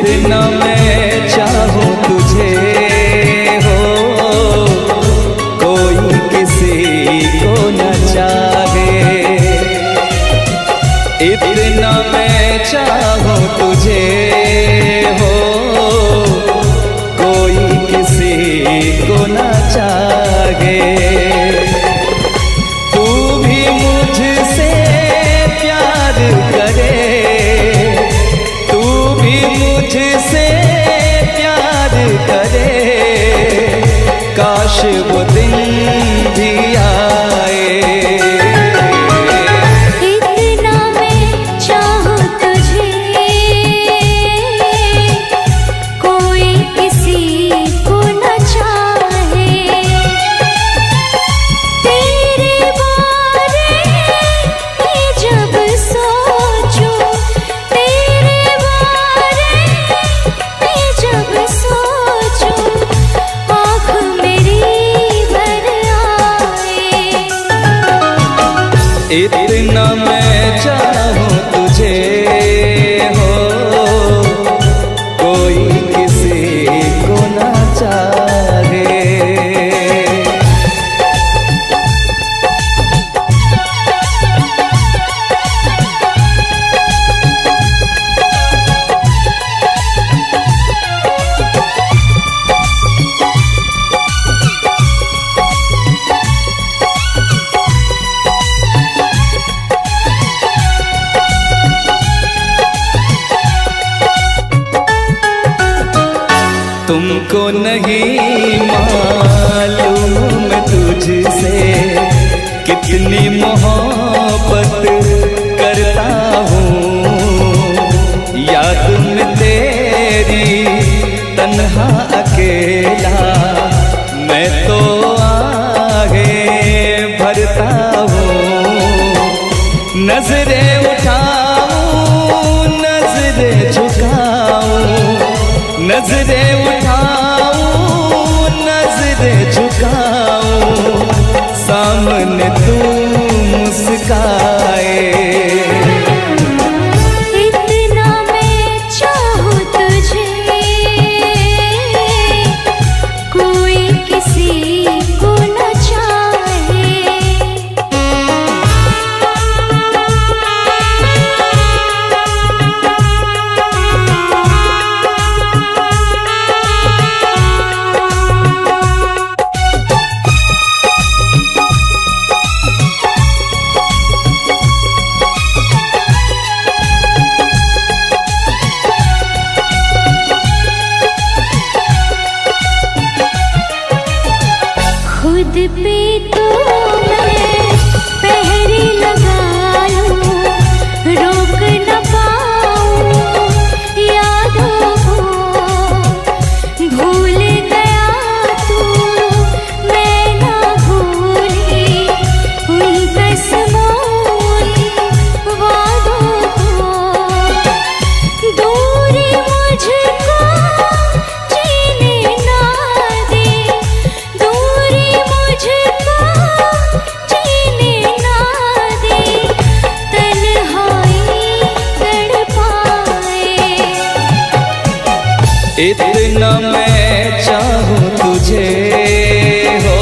इतना मैं चाहूं तुझे हो, कोई किसी को न चाहे। इतना मैं चाहूं तुझे हो, कोई किसी को न चाहे। तू भी मुझसे प्यार करे, तू भी मुझसे प्यार करे, काश वो दिन भी आए। इतना मैं चाहूं तुझे, कोई किसी को न चाहे। तेरे बारे में जब सोचूं, तेरे बारे में जब सोचूं, आँख मेरी भर आए। इतना मैं चाहूं तुझे हो, कोई किसी को न चाहे। तुमको नहीं मालूम मैं तुझसे कितनी मोहब्बत करता हूँ। याद में तेरी तन्हा अकेला मैं तो आगे भरता हूँ। नजरें उठाऊं, नजरें झुकाऊं, नजरें उठाऊं, नजरें झुकाऊं, सामने तू मुस्काए। इतना मैं चाहूं तुझे, कोई किसी को न चाहे। खुद पे तो मैं पहरे लगा लूं, रोक न पाऊं यादों को। भूल गया तू, मैं ना भूली उन कसमों, उन वादों को। दूरी मुझको जीने ना दे, दूरी मुझको जीने ना दे, तन्हाई तड़पाए। इतना मैं चाहूं तुझे हो,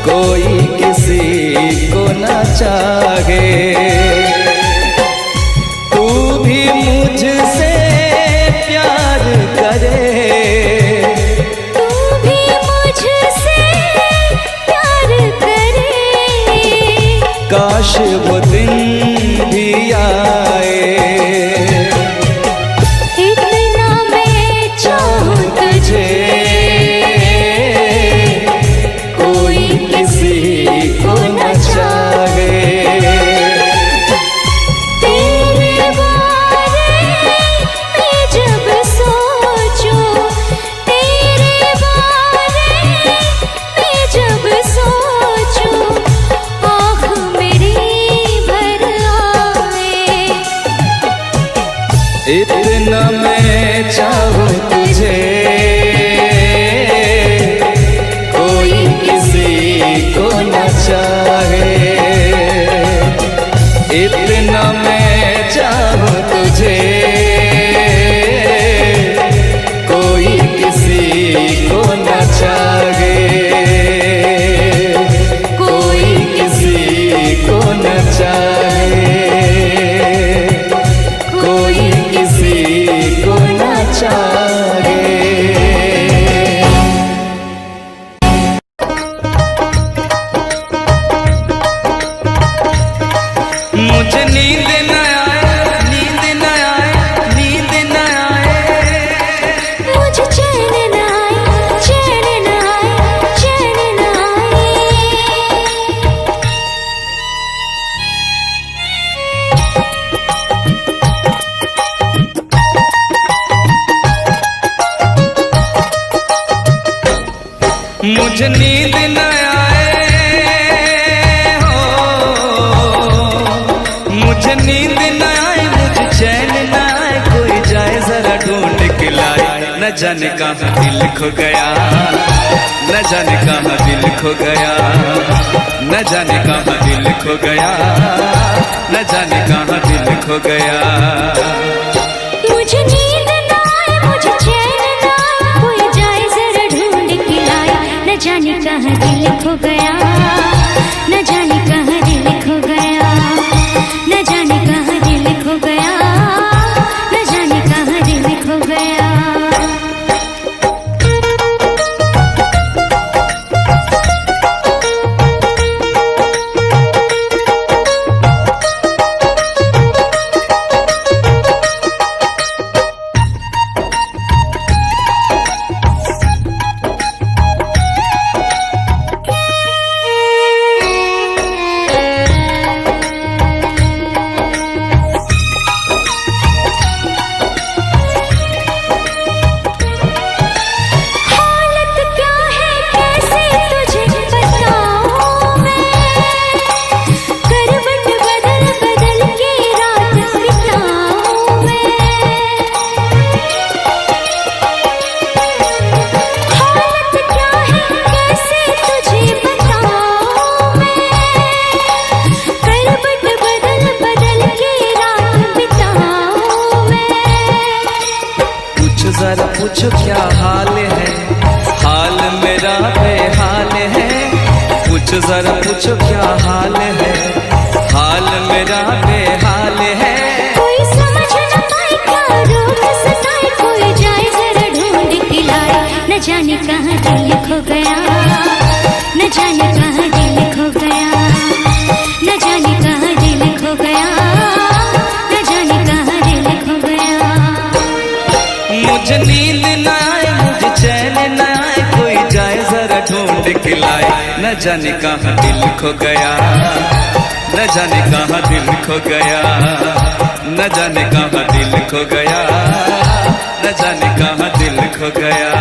कोई किसी को न चाहे। तू भी मुझसे प्यार करे, तू भी मुझसे प्यार करे, काश वो दिन भी आए। इतना मैं चाहूं तुझे, कोई किसी को न चाहे। तेरे बारे में जब सोचूं, तेरे बारे में जब सोचूं, आँख मेरी मुझे नींद न आए हो, मुझे नींद न आए, मुझे चैन न आए, कोई जाए जरा ढूंढ के लाए। न जाने कहाँ दिल खो गया, न जाने कहाँ दिल खो गया, न जाने कहाँ दिल खो गया, न जाने कहाँ दिल खो गया। मुझे नींद न आए, मुझे चैन न आए, कोई जाए जरा ढूंढ के लाए। न जाने कहाँ दिल खो गया, न जाने कहाँ दिल खो गया, न जाने कहाँ दिल खो गया, न जाने कहाँ दिल खो गया। जरा पूछो क्या हाल है, हाल मेरा बेहाल है। पूछो जरा पूछो क्या हाल है, हाल मेरा बेहाल है। कोई समझ न पाए क्या रोग सताए, कोई जाए जरा ढूंढ के लाए। न जाने कहाँ दिल खो गया, न जाने कहाँ दिल खो गया, न जाने कहाँ दिल खो गया, न जाने कहाँ दिल खो गया। मुझे नींद न आए, मुझे चैन न आए, कोई जाए जरा ढूंढ के लाए। न जाने कहाँ दिल खो गया, न जाने कहाँ दिल खो गया, न जाने कहाँ दिल खो गया, न जाने कहाँ दिल खो गया।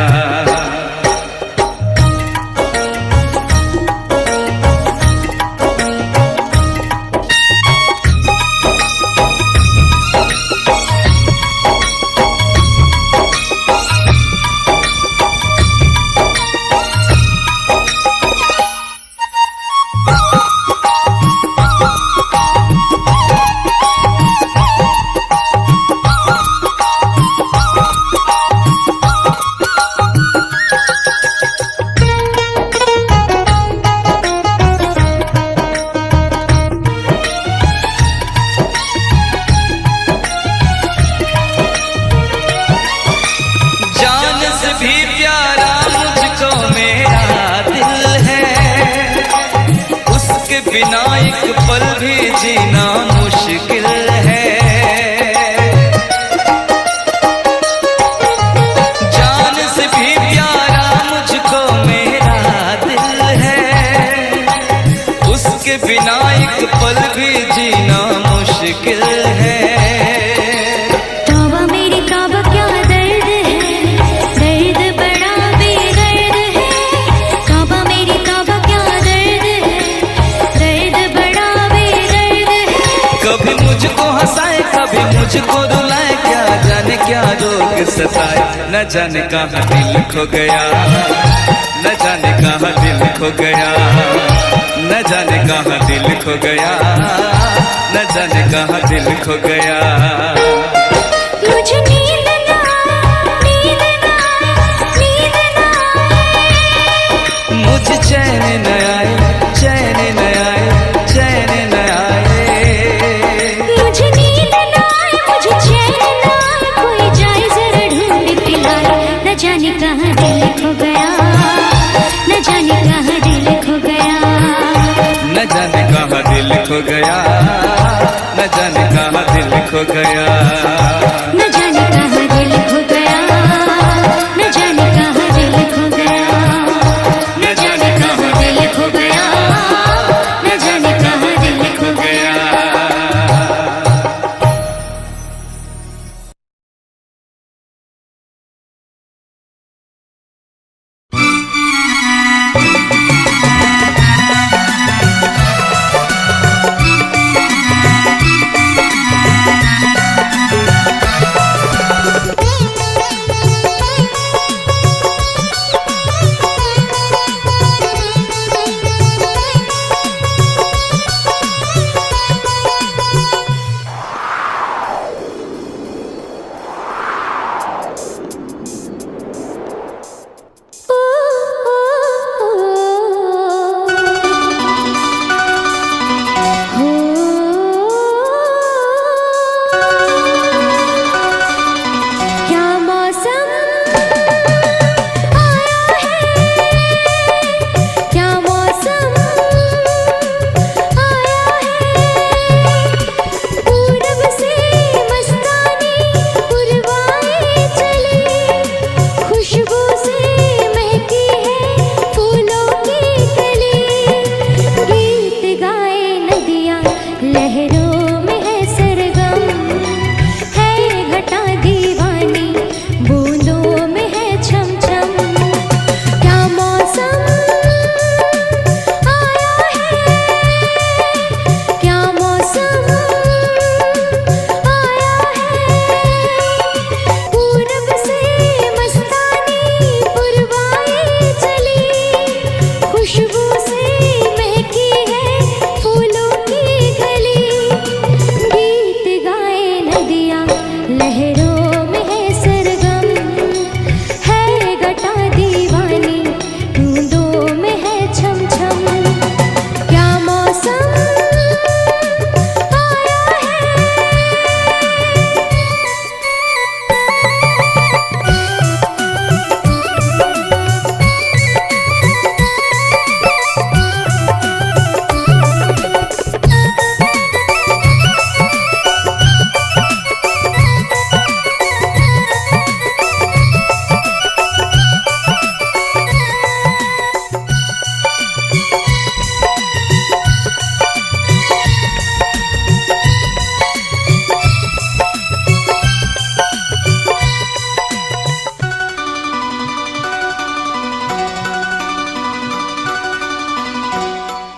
बिना एक पल भी जीना मुश्किल है। जान से भी प्यारा मुझको मेरा दिल है, उसके बिना एक पल भी जीना मुश्किल है। तौबा मेरी तौबा क्या दर्द है, दर्द बड़ा बेदर्द है। तौबा मेरी तौबा क्या दर्द है, दर्द बड़ा बेदर्द है। कभी मुझको हंसाए, कभी मुझको रुलाए, क्या जाने क्या रोग सताए। न जाने कहाँ दिल खो गया, न जाने कहाँ दिल खो गया, न जाने कहाँ दिल खो गया, न जाने कहाँ दिल खो गया। मुझे नींद न आए, नींद न आए, नींद न आए। मुझे चैन न आए, चैन न आए, चैन न आए। मुझे नींद न आए, मुझे चैन न आए, कोई जाए जरा ढूंढ के लाए। न जाने कहाँ दिल खो गया, न जाने कहाँ दिल खो गया, न जाने कहाँ दिल खो गया, न जाने कहाँ दिल खो गया, न जाने कहाँ दिल खो गया, न जाने कहाँ दिल खो गया, न जाने कहाँ दिल खो गया, न जाने कहाँ दिल खो गया।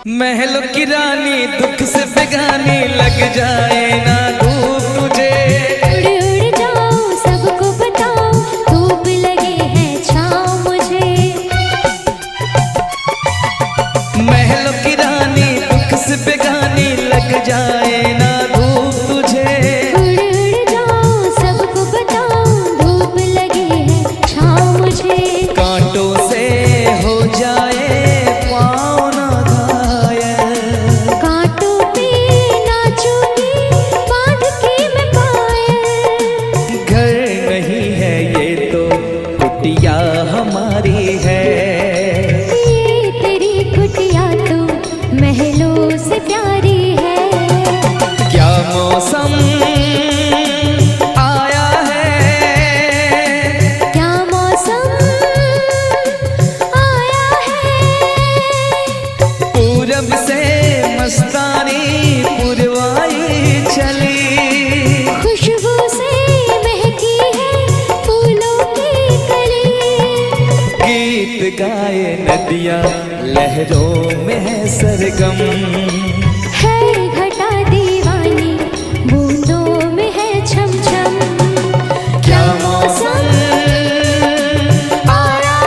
महलों की रानी दुख से बेगानी लग जाए ना धूप तुझे। उड़ उड़ जाओ सबको बताओ धूप लगे है छाँव मुझे। महलों की रानी दुख से बेगानी लग जाए ना धूप तुझे। उड़ उड़ जाओ सबको बताओ धूप लगे है छाँव मुझे। कांटों से हो जाए पाँव ना घायल, कांटों पे नाचूंगी बांध के मैं पायल। घर नहीं है ये तो कुटिया हमारी है। ये तेरी कुटिया तो महलों से प्यारी है। क्या मौसम आया है, क्या मौसम आया है। पूरब से मस्तानी पुरवाई चली। खुशबू से महकी है फूलों की कली। गीत गाए नदियाँ लहरों में है सरगम। है घटा दीवानी बूंदों में है छम छम। क्या मौसम आया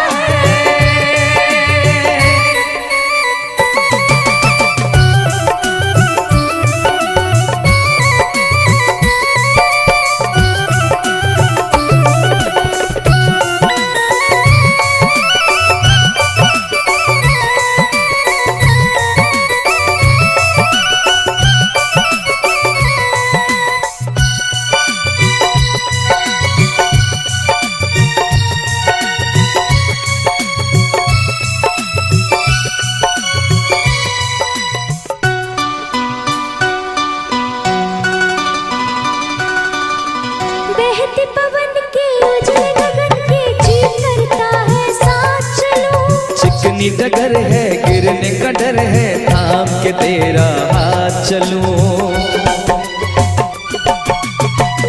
बहते पवन के उजले गगन के जी करता है साथ चलूं। चिकनी डगर है गिरने का डर है थाम के तेरा हाथ चलूं।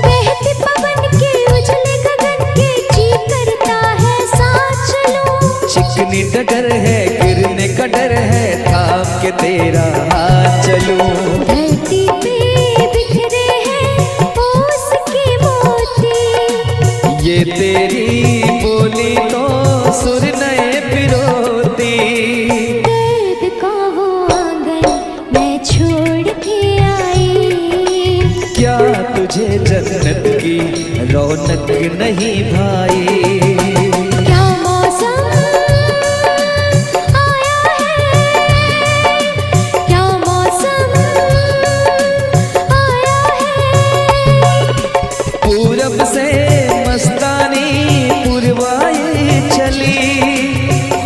बहते पवन के उजले गगन के जी करता है साथ चलूं। चिकनी डगर है गिरने का डर है थाम के तेरा हाथ चलूं। धरती पे बिखरे हैं ओस के मोती। ये तेरी बोली तो सुर नए पिरोती। दर्द का वो आंगन मैं छोड़ के आई। क्या तुझे जन्नत की रौनक नहीं भाई। क्या मौसम आया है। क्या मौसम आया है। पूरब से मस्तानी पुरवाई चली।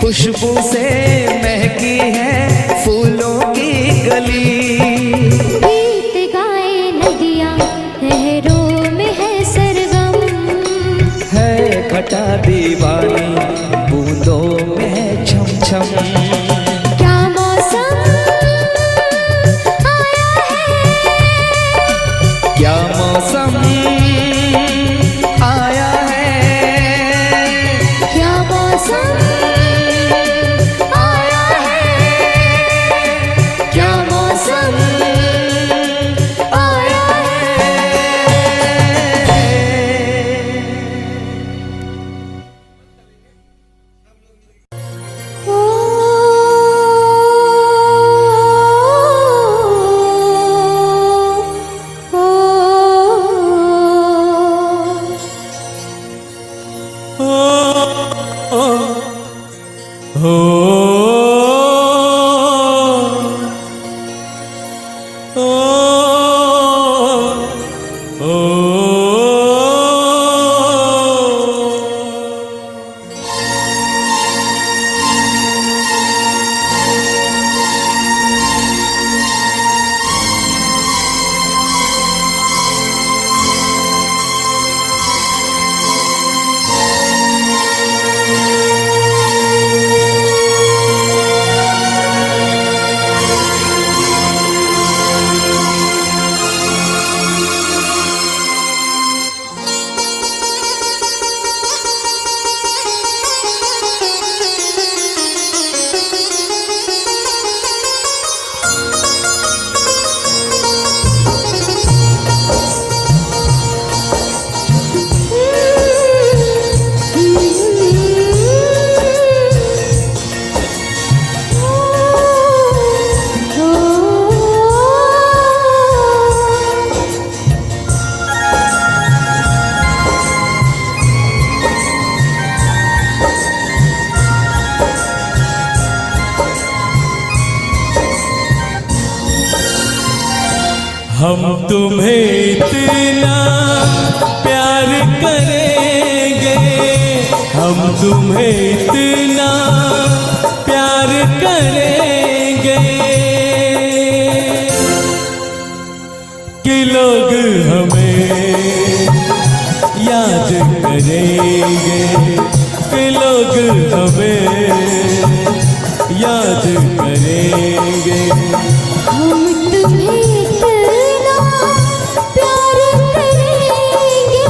खुशबू से महकी है फूलों की गली। गीत गाए नदियाँ लहरों में है सरगम। है घटा दीवानी बूंदों में है छम छम। क्या मौसम आया है। क्या मौसम आया है। क्या मौसम आया है। क्या मौसम हम तुम्हें इतना प्यार करेंगे, हम तुम्हें इतना प्यार करेंगे कि लोग हमें याद करेंगे, कि लोग हमें याद करेंगे। हम तुम्हें इतना प्यार करेंगे,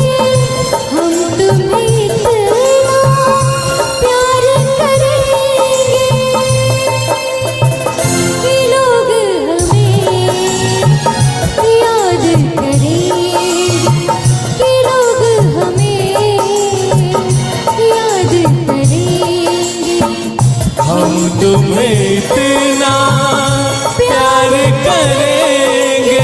हम तुम्हें इतना प्यार करेंगे कि लोग हमें याद करेंगे, कि लोग हमें याद करेंगे। हम तुम्हें इतना प्यार करेंगे।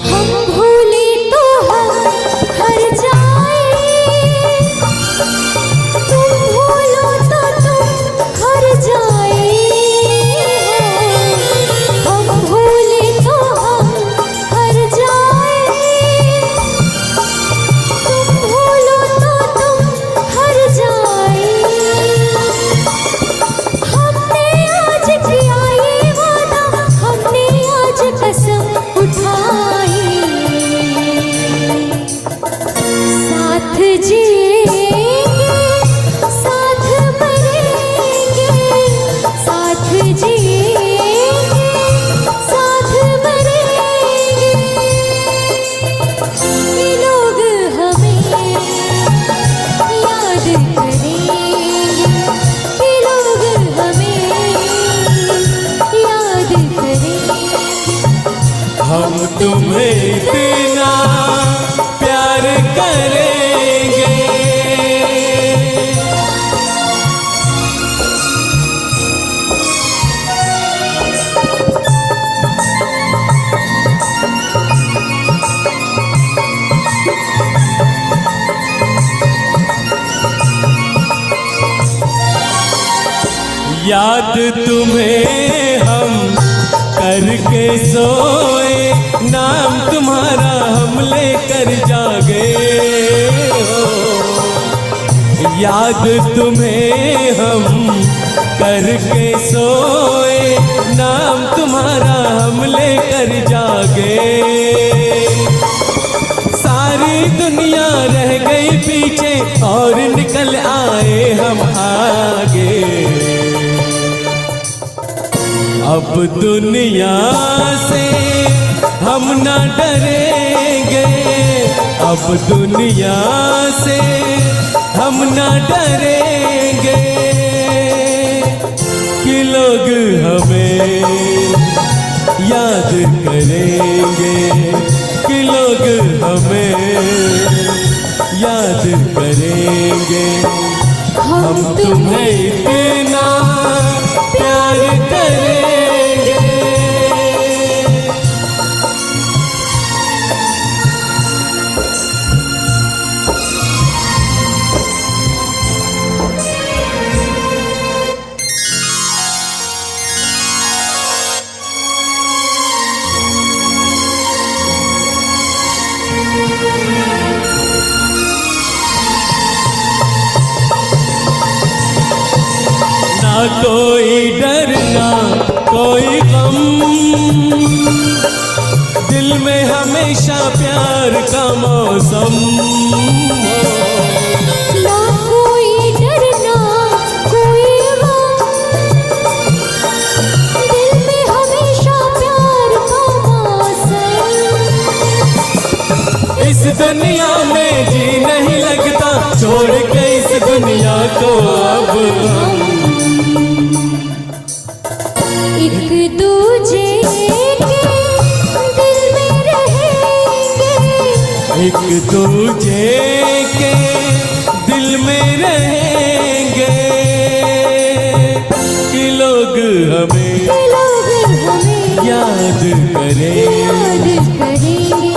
हम भूले तो हम हर जाए, तुम भूलो तो तुम हर जाए। हम भूले तो हम हर जाए, तुम भूलो तो तुम हर जाए। हमने आज किया ये वादा, हमने आज कसम उठाई, साथ जिएंगे साथ मरेंगे, साथ जिएंगे साथ मरेंगे कि लोग हमें याद करेंगे, कि लोग हमें याद करेंगे। हम तुम्हें इतना प्यार करेंगे। याद तुम्हें हम करके सोए, नाम तुम्हारा हम लेकर जागे हो। याद तुम्हें हम करके सोए, नाम तुम्हारा हम लेकर जागे। सारी दुनिया रह गई पीछे और निकल आए हम आगे। अब दुनिया से हम ना डरेंगे, अब दुनिया से हम ना डरेंगे कि लोग हमें याद करेंगे, कि लोग हमें याद करेंगे। हम तुम्हें इतना प्यार करेंगे। ना कोई डर ना कोई गम, दिल में हमेशा प्यार का मौसम हो। ना कोई डर ना कोई गम, दिल में हमेशा प्यार का मौसम। इस दुनिया में जी नहीं लगता, छोड़ के इस दुनिया को अब हम एक दूजे के दिल में रहेंगे, एक दूजे के दिल में रहेंगे कि लोग हमें याद करेंगे। करेंगे,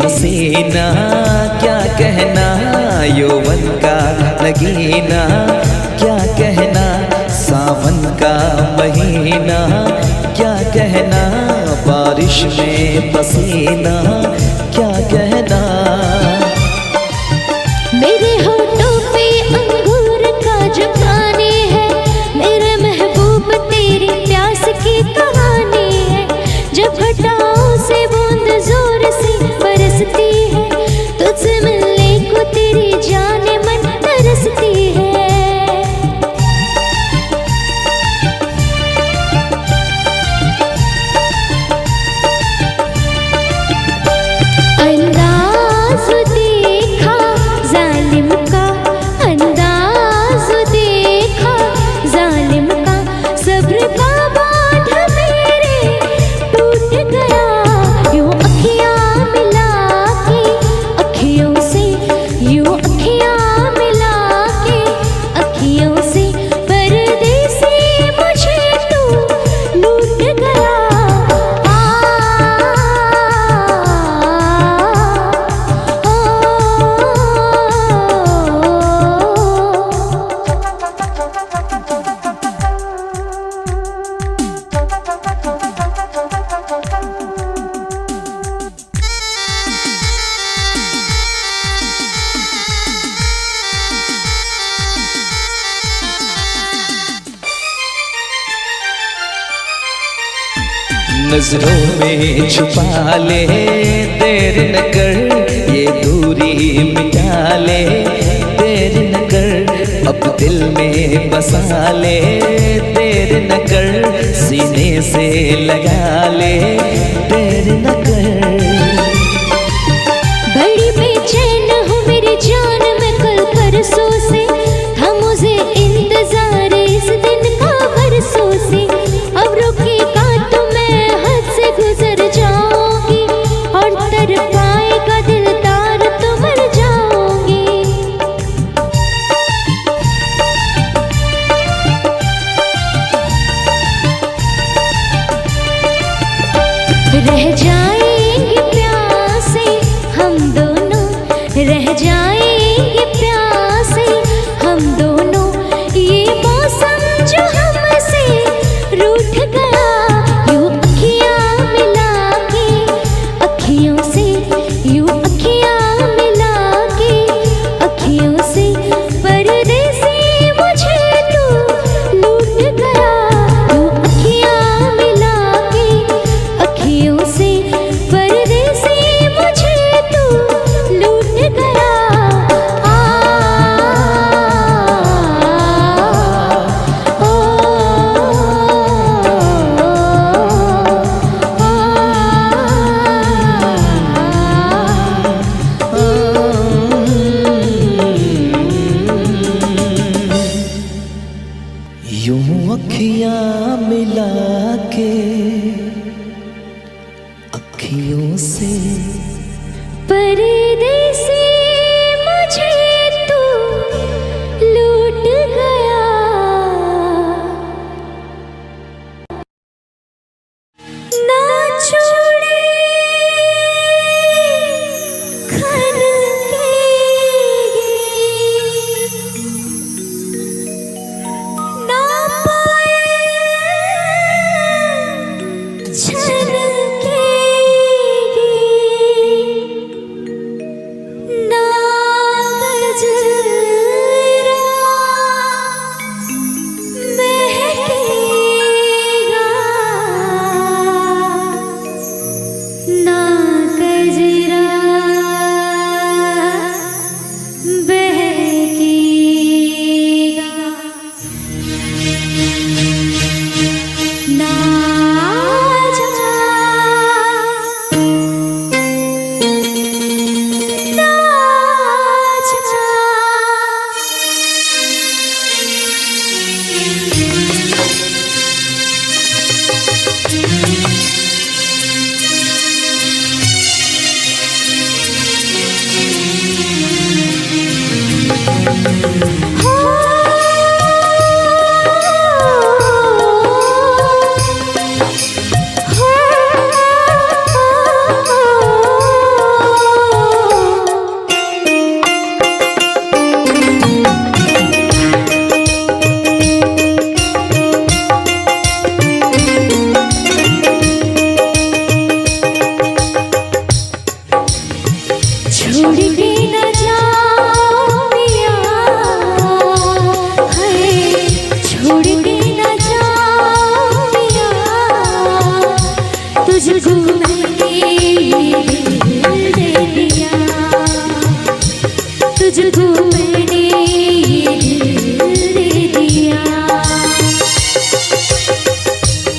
हसीना क्या कहना, यौवन का नगीना क्या कहना, सावन का महीना क्या कहना, बारिश में पसीना क्या कहना। मेरे होठों पे अंगूर का जो पानी है, मेरे महबूब तेरी प्यास की कहानी है। जब घटाओं से बूंद जोर से बरसती है, तुझसे मिलने को तेरी जाने मन तरसती है। अंदाज़ देखा जालिम का, अंदाज़ देखा जालिम का, सब्र का बांध मेरे टूट गया। यूं अखियाँ मिला के अखियों से, यूं अखियाँ मिला के अखियों से, परदेसी मुझे तू लूट गया। नजरों में छुपा ले, देर न कर ये दूरी मिटा ले, देर न कर अब दिल में बसा ले, देर न कर सीने से लगा ले, देर न कर। बड़ी बेचैन हूँ मेरी जान मैं कल परसों से, था मुझे इंतजार इस दिन का बरसों से। अब रुकेगा तो मैं हद से गुजर जाऊंगी, और तर पाएगा दिलदार तो मर जाऊंगी। रह जाएंगे प्यासे हम दोनों, रह जाएंगे प्यासे हम दोनों, ये मौसम जो हमसे रूठ गया। यूं अखियाँ मिला के अखियों से, यूं अखियाँ मिला के अखियों से, परदेसी मुझे तू लूट गया। यूं अखियाँ मिला के अखियों से, परदेसी मुझे तू लूट गया। यूं अखियाँ मिला के अखियों से, परदेसी मुझे तू लूट गया। ना छोड़े खन ना पाए छन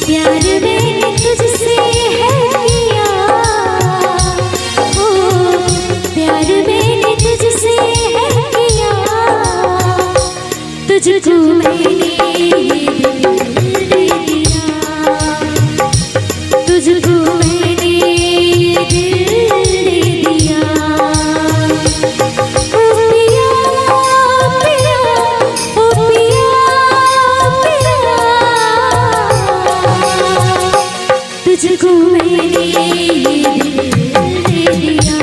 प्यार मैंने तुझसे है किया, ओ प्यार मैंने तुझसे है किया, तुझको मैंने दिल दे दिया, तुझको मैंने दिल दे दिया। ओ पिया पिया, ओ पिया पिया, तुझको मैंने दिल दे दिया,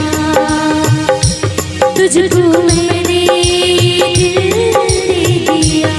तुझको मैंने दिल दे दिया।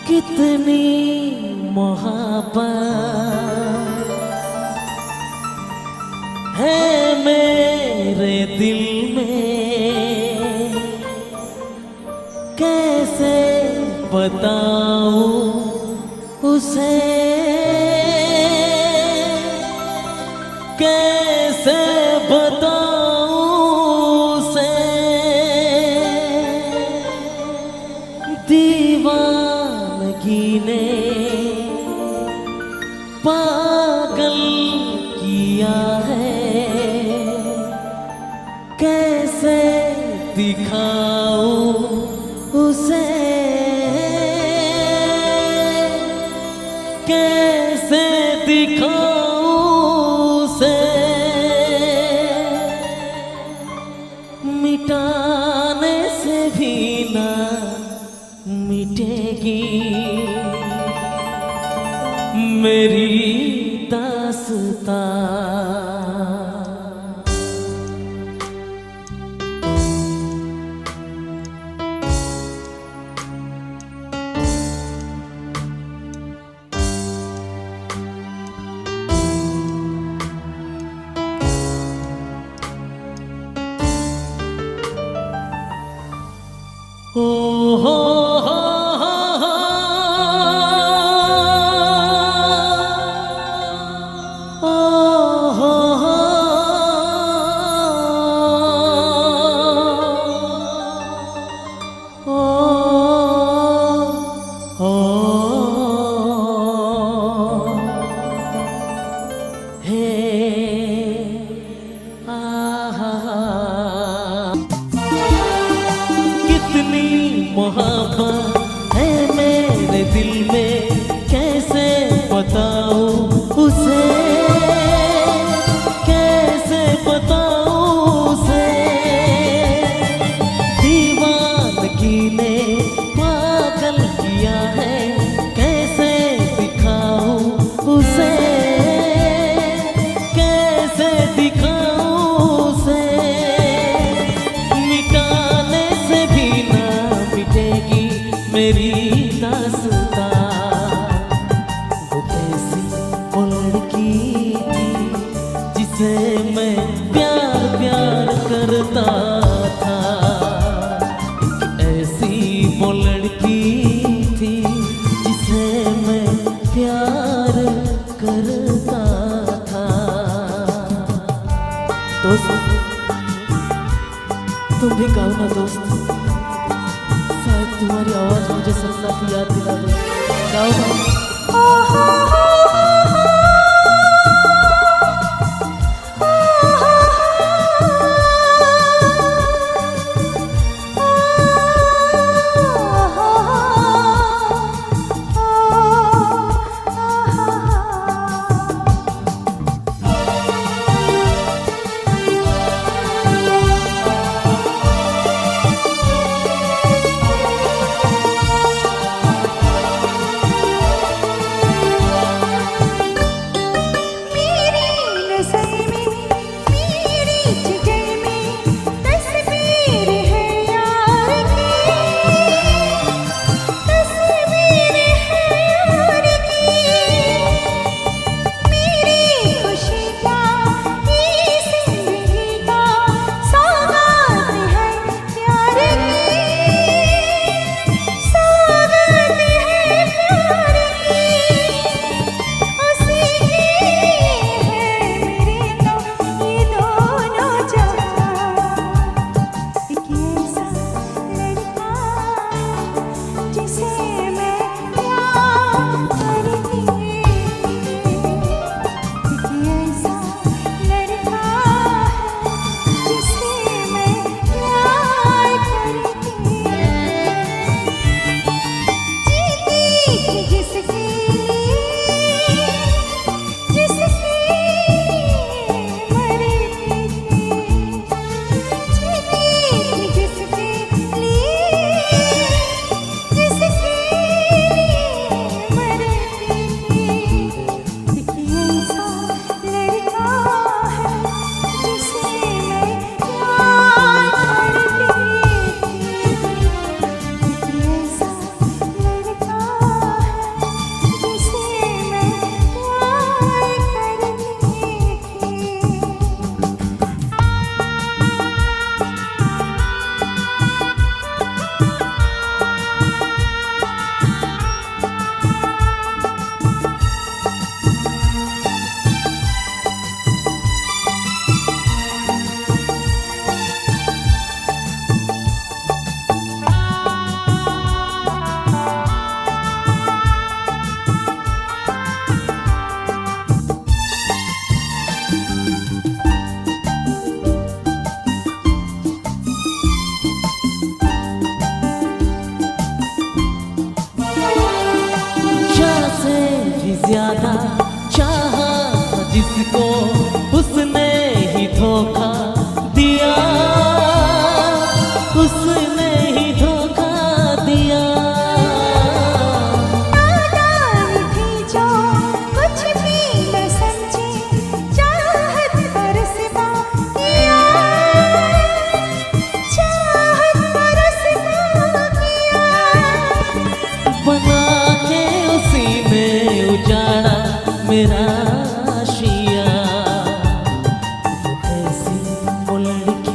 कितनी मोहब्बत है मेरे दिल में, कैसे बताऊं उसे, कैसे बताऊं दिखाऊं उसे, कैसे दिखाऊं उसे, मिटाने से भी ना मिटेगी मेरी दास्तां। ओ हो हो हो हो, ओ हो हो, ओ हो, हे आहा, कितनी मोहब्बत है मेरे दिल में, कैसे बताऊं उसे, कैसे बताऊं उसे, दीवानगी ने पागल किया है, कैसे दिखाऊं उसे, कैसे दिखाऊं उसे, मिटाने से भी ना मिटेगी मेरी दास्तां। वो कैसी वो लड़की थी जिसे मैं प्यार प्यार करता था, ऐसी वो लड़की थी जिसे मैं प्यार करता था। दोस्त तुम भी गाओ ना दोस्त, शायद तुम्हारी आवाज मुझे सपना की याद दिला दे। गाओ ना।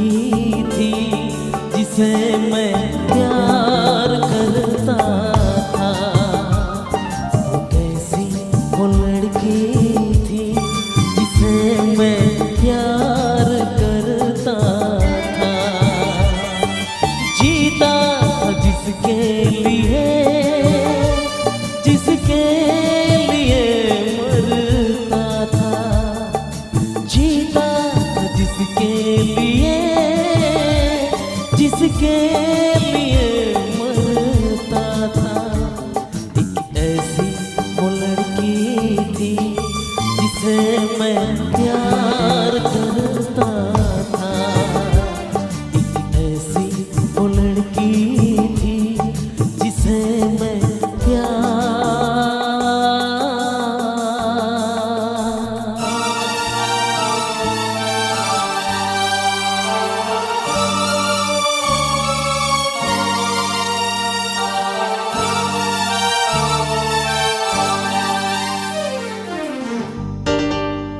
लड़की थी जिसे मैं प्यार